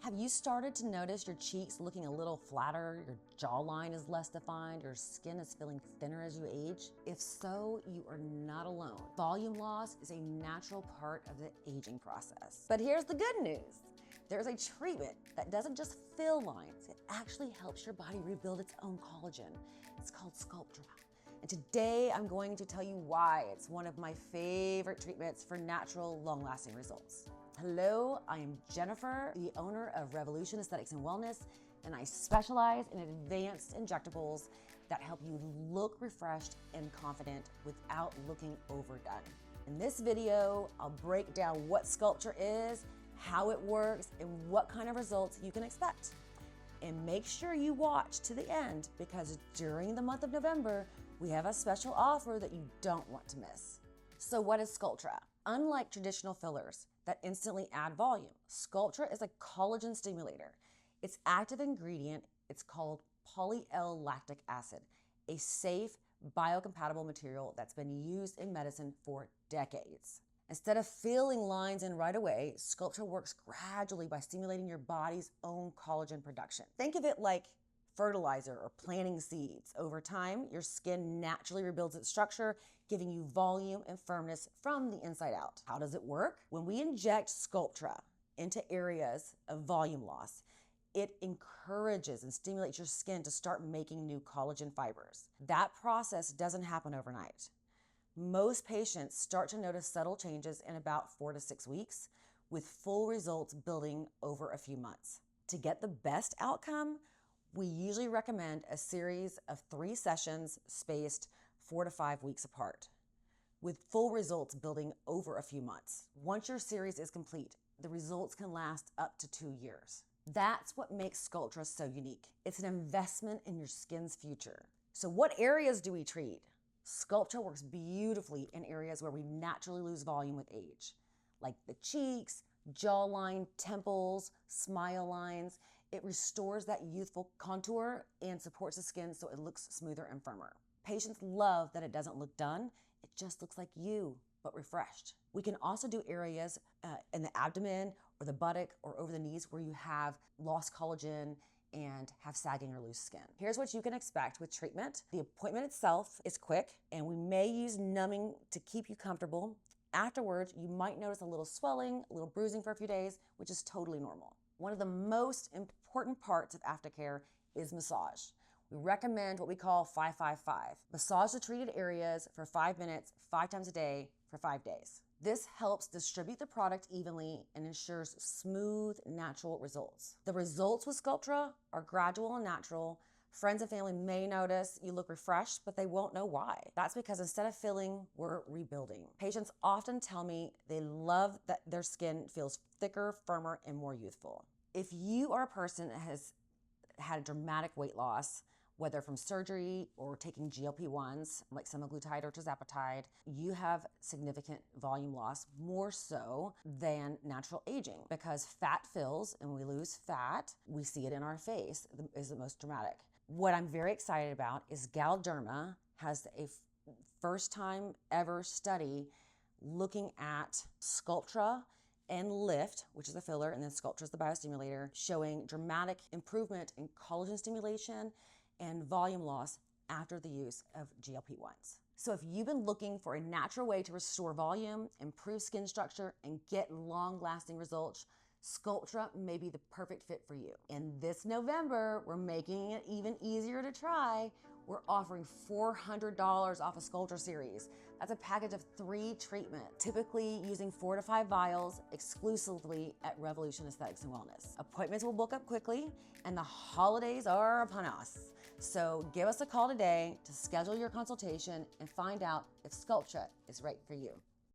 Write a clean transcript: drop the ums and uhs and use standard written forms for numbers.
Have you started to notice your cheeks looking a little flatter, your jawline is less defined, your skin is feeling thinner as you age? If so, you are not alone. Volume loss is a natural part of the aging process. But here's the good news. There's a treatment that doesn't just fill lines, it actually helps your body rebuild its own collagen. It's called Sculptra. And today I'm going to tell you why it's one of my favorite treatments for natural, long-lasting results. Hello, I am Jennifer, the owner of Revolution Aesthetics and Wellness, and I specialize in advanced injectables that help you look refreshed and confident without looking overdone. In this video, I'll break down what Sculptra is, how it works, and what kind of results you can expect. And make sure you watch to the end because during the month of November, we have a special offer that you don't want to miss. So what is Sculptra? Unlike traditional fillers that instantly add volume, Sculptra is a collagen stimulator. Its active ingredient, it's called poly-L-lactic acid, a safe, biocompatible material that's been used in medicine for decades. Instead of filling lines in right away, Sculptra works gradually by stimulating your body's own collagen production. Think of it like fertilizer or planting seeds. Over time, your skin naturally rebuilds its structure, giving you volume and firmness from the inside out. How does it work? When we inject Sculptra into areas of volume loss, it encourages and stimulates your skin to start making new collagen fibers. That process doesn't happen overnight. Most patients start to notice subtle changes in about 4 to 6 weeks, with full results building over a few months. To get the best outcome, we usually recommend a series of 3 sessions spaced 4 to 5 weeks apart, with full results building over a few months. Once your series is complete, the results can last up to 2 years. That's what makes Sculptra so unique. It's an investment in your skin's future. So what areas do we treat? Sculptra works beautifully in areas where we naturally lose volume with age, like the cheeks, jawline, temples, smile lines. It restores that youthful contour and supports the skin so it looks smoother and firmer. Patients love that it doesn't look done. It just looks like you, but refreshed. We can also do areas in the abdomen or the buttock or over the knees where you have lost collagen and have sagging or loose skin. Here's what you can expect with treatment. The appointment itself is quick, and we may use numbing to keep you comfortable. Afterwards, you might notice a little swelling, a little bruising for a few days, which is totally normal. One of the most important parts of aftercare is massage. We recommend what we call 5-5-5. Massage the treated areas for 5 minutes, 5 times a day for 5 days. This helps distribute the product evenly and ensures smooth, natural results. The results with Sculptra are gradual and natural. Friends and family may notice you look refreshed, but they won't know why. That's because instead of filling, we're rebuilding. Patients often tell me they love that their skin feels thicker, firmer, and more youthful. If you are a person that has had a dramatic weight loss, whether from surgery or taking GLP-1s like semaglutide or tirzepatide, you have significant volume loss, more so than natural aging, because fat fills and we lose fat. We see it in our face is the most dramatic. What I'm very excited about is Galderma has a first time ever study looking at Sculptra and Lift, which is a filler, and then Sculptra is the biostimulator, showing dramatic improvement in collagen stimulation and volume loss after the use of GLP-1s. So if you've been looking for a natural way to restore volume, improve skin structure, and get long-lasting results, Sculptra may be the perfect fit for you. And this November, we're making it even easier to try. We're offering $400 off a Sculptra series. That's a package of 3 treatments, typically using 4 to 5 vials exclusively at Revolution Aesthetics and Wellness. Appointments will book up quickly, and the holidays are upon us. So give us a call today to schedule your consultation and find out if Sculptra is right for you.